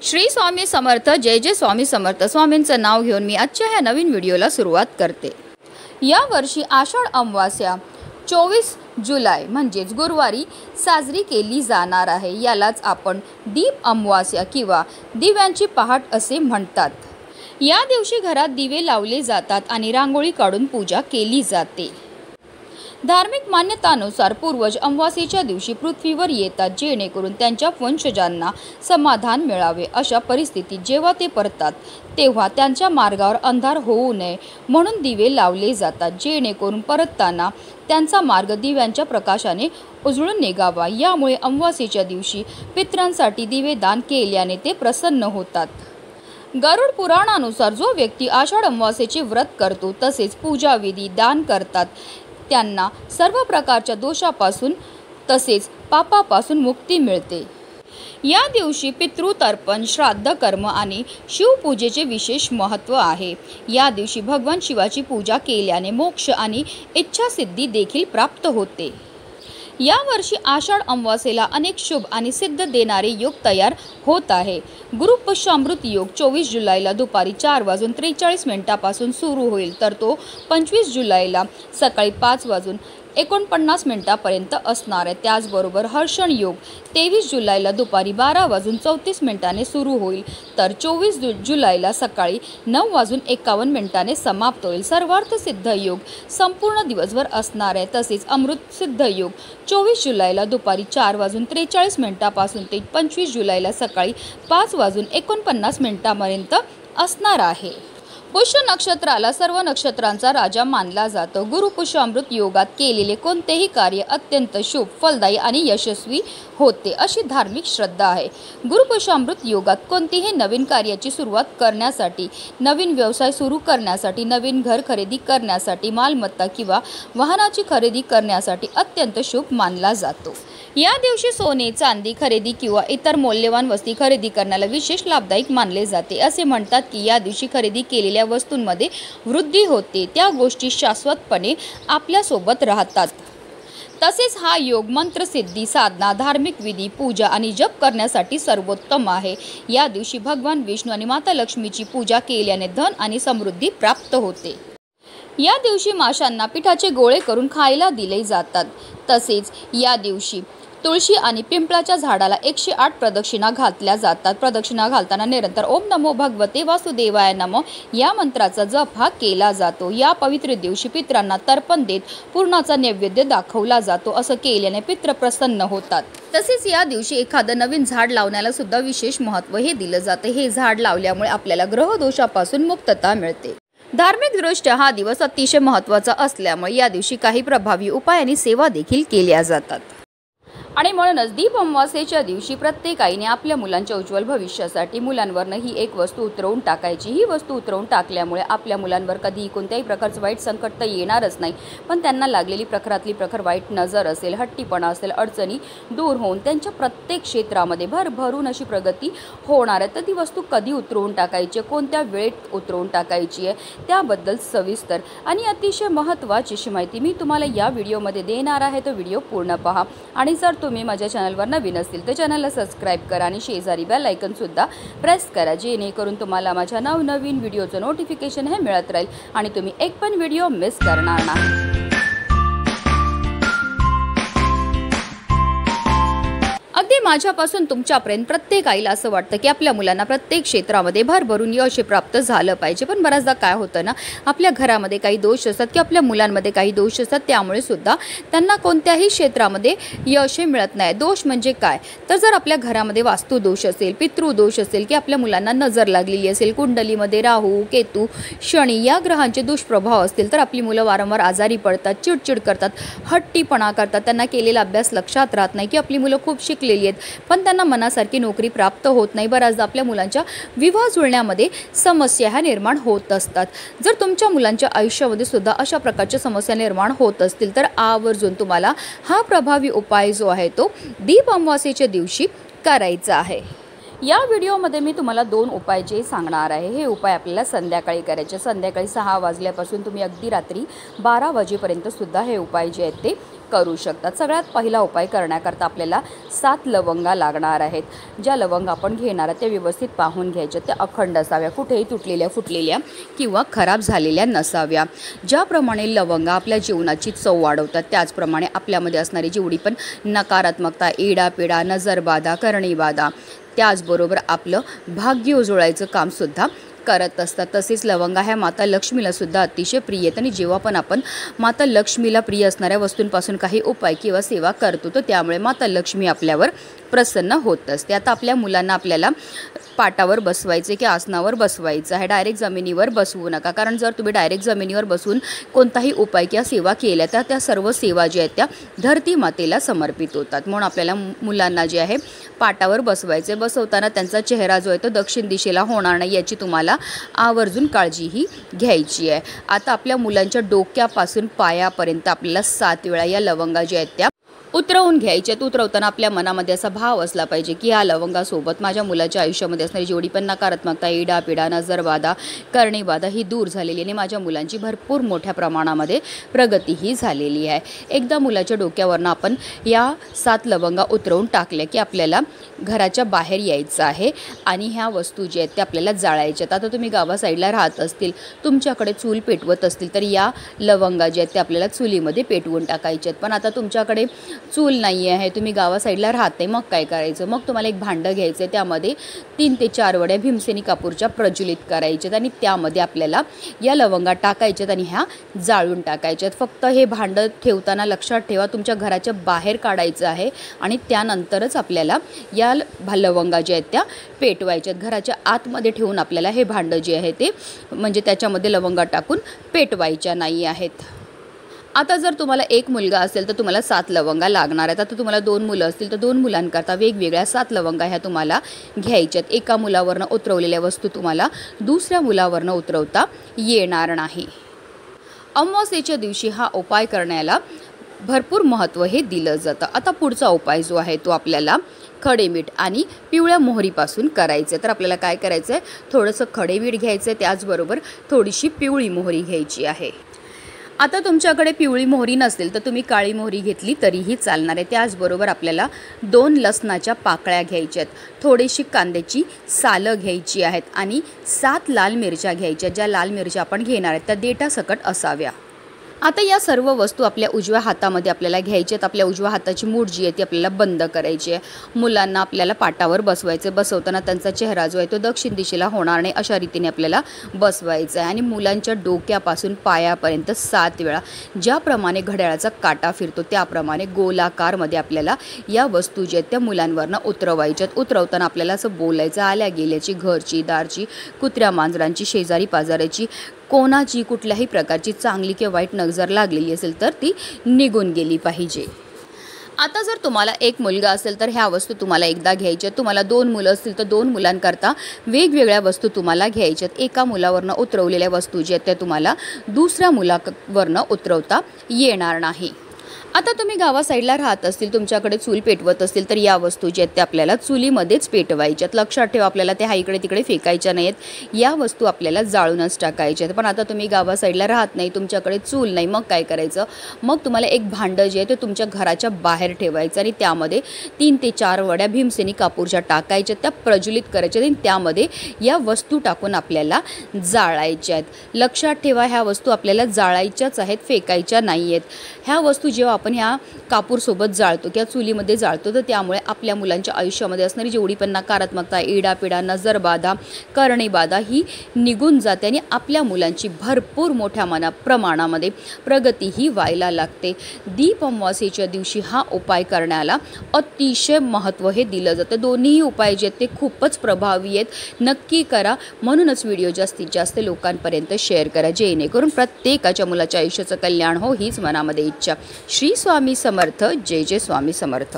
श्री स्वामी समर्थ। जय जय स्वामी समर्थ। स्वामींचं नाव घेऊन मी आजच्या ह्या नवीन व्हिडिओला सुरुवात करते। या वर्षी आषाढ अमावास्या 24 जुलै म्हणजेच गुरुवारी साजरी केली जाणार आहे। यालाच आपण दीप अमावास्या किंवा दिव्यांची पहाट असे म्हणतात। या दिवशी घरात दिवे लावले जातात आणि रांगोळी काढून पूजा केली जाते। धार्मिक मान्यतानुसार पूर्वज अमावास्येच्या दिवशी पृथ्वीवर येतात जेणेकरून त्यांच्या वंशजांना समाधान मिळावे। अशा परिस्थितीत जेव्हा ते परतात तेव्हा त्यांच्या मार्गावर अंधार होऊ नये म्हणून दिवे लावले जातात, जेणेकरून परतताना त्यांचा मार्ग दिव्यांच्या प्रकाशाने उजळून निघावा। यामुळे अमावास्येच्या दिवशी पितरांसाठी दिवे दान केल्याने ते प्रसन्न होतात। गरुड पुराणानुसार जो व्यक्ती आषाढ अमावास्येचे व्रत करतो तसेच पूजाविधी दान करतात त्यांना सर्व प्रकारच्या दोषापासून तसेच पापापासून मुक्ती मिळते। या दिवशी पितृतर्पण, श्राद्ध कर्म आणि शिवपूजेचे विशेष महत्त्व आहे। या दिवशी भगवान शिवाची पूजा केल्याने मोक्ष आणि इच्छासिद्धी देखील प्राप्त होते। या वर्षी आषाढ अमावास्येला अनेक शुभ आणि सिद्ध देणारे योग तयार होत आहे। गुरुपुष्यामृत योग 24 जुलैला दुपारी 4:43 सुरू होईल, तर तो 25 जुलैला सकाळी 5:49 असणार आहे। त्याचबरोबर हर्षण योग 23 जुलैला दुपारी 12:34 सुरू होईल, तर 24 जुलैला सकाळी 9:51 समाप्त होईल। सर्वार्थ सिद्ध योग संपूर्ण दिवसभर असणार आहे। तसेच अमृत सिद्ध योग 24 जुलैला दुपारी 4:43 ते 25 जुलैला सकाळी 5:49 असणार आहे। पुष्य नक्षत्राला सर्व नक्षत्रांचा राजा मानला जातो। गुरुपुष्यामृत योगात केलेले कोणतेही कार्य अत्यंत शुभ, फलदायी आणि यशस्वी होते अशी धार्मिक श्रद्धा आहे। गुरुपुष्यामृत योगात कोणतीही नवीन कार्याची सुरुवात करण्यासाठी, नवीन व्यवसाय सुरू करण्यासाठी, नवीन घर खरेदी करण्यासाठी, मालमत्ता किंवा वाहनाची खरेदी करण्यासाठी अत्यंत शुभ मानला जातो। या दिवशी सोने, चांदी खरेदी किंवा इतर मौल्यवान वस्तू खरेदी करण्याला विशेष लाभदायक मानले जाते। असे म्हणतात की या दिवशी खरेदी केलेल्या वस्तूंमध्ये वृद्धी होते, त्या गोष्टी शाश्वतपणे आपल्या सोबत राहतात। तसेच हा योग मंत्रसिद्धी, साधना, धार्मिक विधी, पूजा आणि जप करण्यासाठी सर्वोत्तम आहे। या दिवशी भगवान विष्णू आणि माता लक्ष्मीची पूजा केल्याने धन आणि समृद्धी प्राप्त होते। या दिवशी माशांना पिठाचे गोळे करून खायला दिले जातात। तसेच या दिवशी तुळशी आणि पिंपळाच्या झाडाला 108 प्रदक्षिणा घातल्या जातात। प्रदक्षिणा घालताना निरंतर ओम नमो भगवते वासुदेवाय नमः या मंत्राचा जप हा केला जातो। या पवित्र दिवशी पितरांना तर्पण देत पूर्णाचा नैवेद्य दाखवला जातो। असं केल्याने पित्र प्रसन्न होतात। तसेच या दिवशी एखादं नवीन झाड लावण्याला सुद्धा विशेष महत्त्व हे दिलं जाते। हे झाड लावल्यामुळे आपल्याला ग्रहदोषापासून मुक्तता मिळते। धार्मिकदृष्ट्या हा दिवस अतिशय महत्त्वाचा असल्यामुळे या दिवशी काही प्रभावी उपाय आणि सेवा देखील केल्या जातात। आणि म्हणूनच दीप अमावास्येच्या दिवशी प्रत्येक आईने आपल्या मुलांच्या उज्ज्वल भविष्यासाठी मुलांवरनं ही एक वस्तू उतरवून टाकायची। ही वस्तू उतरवून टाकल्यामुळे आपल्या मुलांवर कधीही कोणत्याही प्रकारचं वाईट संकट तर येणारच नाही, पण त्यांना लागलेली प्रखरातली प्रखर वाईट नजर असेल, हट्टीपणा असेल, अडचणी दूर होऊन त्यांच्या प्रत्येक क्षेत्रामध्ये भरभरून अशी प्रगती होणार आहे। तर ती वस्तू कधी उतरवून टाकायची, कोणत्या वेळेत उतरवून टाकायची आहे, त्याबद्दल सविस्तर आणि अतिशय महत्त्वाची अशी माहिती मी तुम्हाला या व्हिडिओमध्ये देणार आहे। तो व्हिडिओ पूर्ण पहा आणि जर तुम्ही माझ्या चॅनलवर नवीन असतील तर चॅनलला सबस्क्राईब करा आणि शेजारी बेल आयकॉन सुद्धा प्रेस करा, जेणेकरून तुम्हाला माझ्या नवनवीन व्हिडिओचं नोटिफिकेशन हे मिळत राहील आणि तुम्ही एक पण व्हिडिओ मिस करणार नाही। अगदी माझ्यापासून तुमच्यापर्यंत प्रत्येक आईला असं वाटतं की आपल्या मुलांना प्रत्येक क्षेत्रामध्ये भरभरून यश प्राप्त झालं पाहिजे, पण बऱ्याचदा काय होतं ना, आपल्या घरामध्ये काही दोष असतात की आपल्या मुलांमध्ये काही दोष असतात, त्यामुळे सुद्धा त्यांना कोणत्याही क्षेत्रामध्ये यश मिळत नाही। दोष म्हणजे काय, तर जर आपल्या घरामध्ये वास्तुदोष असेल, पितृदोष असेल, की आपल्या मुलांना नजर लागलेली असेल, कुंडलीमध्ये राहू, केतू, शनी या ग्रहांचे दुष्प्रभाव असतील तर आपली मुलं वारंवार आजारी पडतात, चिडचिड करतात, हट्टीपणा करतात, त्यांना केलेला अभ्यास लक्षात राहत नाही, की आपली मुलं खूप शिकलेली आहेत पण त्यांना मनासारखी नोकरी प्राप्त होत नाही। बऱ्याचदा आपल्या मुलांच्या विवाह जुळण्यामध्ये समस्या ह्या निर्माण होत असतात। जर तुमच्या मुलांच्या आयुष्यामध्ये सुद्धा अशा प्रकारच्या समस्या निर्माण होत असतील तर आवर्जून तुम्हाला हा प्रभावी उपाय जो आहे तो दीप अमावास्येच्या दिवशी करायचा आहे। या व्हिडिओमध्ये मी तुम्हाला 2 उपाय जे सांगणार आहे, हे उपाय आपल्याला संध्याकाळी करायचे। संध्याकाळी 6 वाजल्यापासून तुम्ही अगदी रात्री 12 वाजेपर्यंत सुद्धा हे उपाय जे आहेत ते करू शकतात। सगळ्यात पहिला उपाय करण्याकरता आपल्याला 7 लवंगा लागणार आहेत। ज्या लवंगा आपण घेणार आहोत त्या व्यवस्थित पाहून घ्यायच्या, त्या अखंड असाव्या, कुठेही तुटलेल्या फुटलेल्या किंवा खराब झालेल्या नसाव्या। ज्याप्रमाणे लवंगा आपल्या जीवनाची चव वाढवतात, त्याचप्रमाणे आपल्यामध्ये असणारी जेवढी पण नकारात्मकता, इडापिडा, नजरबाधा, करणीबाधा, त्याचबरोबर आपलं भाग्य उजळायचं कामसुद्धा करत असतात। तसेच लवंगा ह्या माता लक्ष्मीला सुद्धा अतिशय प्रिय आहेत आणि जेव्हा पण आपण माता लक्ष्मीला प्रिय असणाऱ्या वस्तूंपासून काही उपाय किंवा सेवा करतो, तर त्यामुळे माता लक्ष्मी आपल्यावर प्रसन्न होत असते। आता आपल्या मुलांना आपल्याला पाटावर बसवायचे की आसनावर बसवायचं आहे, डायरेक्ट जमिनीवर बसवू नका। कारण जर तुम्ही डायरेक्ट जमिनीवर बसून कोणताही उपाय किंवा सेवा केल्या तर त्या सर्व सेवा ज्या आहेत त्या धरती मातेला समर्पित होतात। म्हणून आपल्याला मुलांना जे आहे पाटावर बसवायचे। बसवताना त्यांचा चेहरा जो आहे तो दक्षिण दिशेला होणार नाही याची तुम्हाला आवर्जून काळजीही घ्यायची आहे। आता आपल्या मुलांच्या डोक्यापासून पायापर्यंत आपल्याला 7 वेळा या लवंगा ज्या आहेत त्या उतरवून घ्यायच्यात। उतरवताना आपल्या मनामध्ये असा भाव असला पाहिजे की या लवंगासोबत माझ्या मुलाच्या आयुष्यामध्ये असणारी जेवढी पण नकारात्मकता, इडापिडा, नजरबाधा, करणीबाधा ही दूर झालेली आणि माझ्या मुलांची भरपूर मोठ्या प्रमाणामध्ये प्रगतीही झालेली आहे। एकदा मुलाच्या डोक्यावरनं आपण या 7 लवंगा उतरवून टाकल्या की आपल्याला घराच्या बाहेर यायचं आहे आणि ह्या वस्तू ज्या आहेत त्या आपल्याला जाळायच्यात। आता तुम्ही गावा साईडला राहत असतील, तुमच्याकडे चूल पेटवत असतील, तर या लवंगा ज्या आहेत त्या आपल्याला चुलीमध्ये पेटवून टाकायच्यात। पण आता तुमच्याकडे चूल नाही आहे, तुम्ही गावा साईडला राहते, मग काय करायचं? मग तुम्हाला एक भांडं घ्यायचं, त्यामध्ये 3 ते 4 वड्या भीमसेनी कापूरच्या प्रज्वलित करायच्यात आणि त्यामध्ये आपल्याला या लवंगा टाकायच्यात आणि ह्या जाळून टाकायच्यात। फक्त हे भांडं ठेवताना लक्षात ठेवा, तुमच्या घराच्या बाहेर काढायचं आहे आणि त्यानंतरच आपल्याला या लवंगा ज्या आहेत त्या पेटवायच्यात। घराच्या आतमध्ये ठेवून आपल्याला हे भांडं जे आहे ते म्हणजे त्याच्यामध्ये लवंगा टाकून पेटवायच्या नाही आहेत। आता जर तुम्हाला एक मुलगा असेल तर तुम्हाला 7 लवंगा लागणार आहेत। आता तुम्हाला 2 मुलं असतील तर 2 मुलांकरता वेगवेगळ्या 7 लवंगा ह्या तुम्हाला घ्यायच्यात। एका मुलावरनं उतरवलेल्या वस्तू तुम्हाला दुसऱ्या मुलावरनं उतरवता येणार नाही। अमावास्येच्या दिवशी हा उपाय करण्याला भरपूर महत्त्व हे दिलं जातं। आता पुढचा उपाय जो आहे तो आपल्याला खडे मीठ आणि पिवळ्या मोहरीपासून करायचं आहे। तर आपल्याला काय करायचं आहे, थोडंसं खडे मीठ घ्यायचं आहे, त्याचबरोबर थोडीशी पिवळी मोहरी घ्यायची आहे। आता तुमच्याकडे पिवळी मोहरी नसेल तर तुम्ही काळी मोहरी घेतली तरीही चालणार आहे। त्याचबरोबर आपल्याला 2 लसणाच्या पाकळ्या घ्यायच्यात, थोडीशी कांद्याची सालं घ्यायची आहेत आणि 7 लाल मिरच्या घ्यायच्या। ज्या लाल मिरच्या आपण घेणार आहेत त्या देठासकट असाव्या। आता या सर्व वस्तू आपल्या उजव्या हातामध्ये आपल्याला घ्यायच्यात। आपल्या उजव्या हाताची मूठ जी आहे ती आपल्याला बंद करायची आहे। मुलांना आपल्याला पाटावर बसवायचे, बसवताना त्यांचा चेहरा जो आहे तो दक्षिण दिशेला होणार नाही अशा रीतीने आपल्याला बसवायचं आहे आणि मुलांच्या डोक्यापासून पायापर्यंत 7 वेळा ज्याप्रमाणे घड्याळाचा काटा फिरतो त्याप्रमाणे गोलाकारमध्ये आपल्याला या वस्तू ज्या आहेत त्या मुलांवरनं उतरवायच्यात। उतरवताना आपल्याला असं बोलायचं, आल्या गेल्याची, घरची, दारची, कुत्र्या मांजरांची, शेजारी पाजाराची, कोणाची कुठल्याही प्रकारची चांगली किंवा वाईट नजर लागलेली असेल तर ती निघून गेली पाहिजे। आता जर तुम्हाला एक मुलगा असेल तर ह्या वस्तू तुम्हाला एकदा घ्यायच्या। तुम्हाला 2 मुलं असतील तर 2 मुलांकरता वेगवेगळ्या वस्तू तुम्हाला घ्यायच्यात। एका मुलावरनं उतरवलेल्या वस्तू ज्या आहेत त्या तुम्हाला दुसऱ्या मुलावरनं उतरवता येणार नाही। आता तुम्ही गावा साईडला राहत असतील, तुमच्याकडे चूल पेटवत असतील तर या वस्तू ज्या आहेत त्या आपल्याला चुलीमध्येच पेटवायच्यात। लक्षात ठेवा, आपल्याला त्या इकडे तिकडे फेकायच्या नाहीत, या वस्तू आपल्याला जाळूनच टाकायच्या आहेत। पण आता तुम्ही गावा साईडला राहत नाही, तुमच्याकडे चूल नाही, मग काय करायचं? मग तुम्हाला एक भांडं जे आहे ते तुमच्या घराच्या बाहेर ठेवायचं आणि त्यामध्ये 3 ते 4 वड्या भीमसेनी कापूरच्या टाकायच्या, त्या प्रज्वलित करायच्या आणि त्यामध्ये या वस्तू टाकून आपल्याला जाळायच्या आहेत। लक्षात ठेवा, ह्या वस्तू आपल्याला जाळायच्याच आहेत, फेकायच्या नाही आहेत। ह्या वस्तू जेव्हा आपण ह्या कापूरसोबत जाळतो किंवा चुलीमध्ये जाळतो तर त्यामुळे आपल्या मुलांच्या आयुष्यामध्ये असणारी जेवढी पण नकारात्मकता, इडापिडा, नजरबाधा, करणीबाधा ही निघून जाते आणि आपल्या मुलांची भरपूर मोठ्या प्रमाणामध्ये प्रगतीही व्हायला लागते। दीप अमावास्येच्या दिवशी हा उपाय करण्याला अतिशय महत्त्व हे दिलं जातं। दोन्ही उपाय जे आहेत ते खूपच प्रभावी आहेत, नक्की करा। म्हणूनच व्हिडिओ जास्तीत जास्त लोकांपर्यंत शेअर करा, जेणेकरून प्रत्येकाच्या मुलाच्या आयुष्याचं कल्याण हो हीच मनामध्ये इच्छा। श्री स्वामी समर्थ। जय जय स्वामी समर्थ।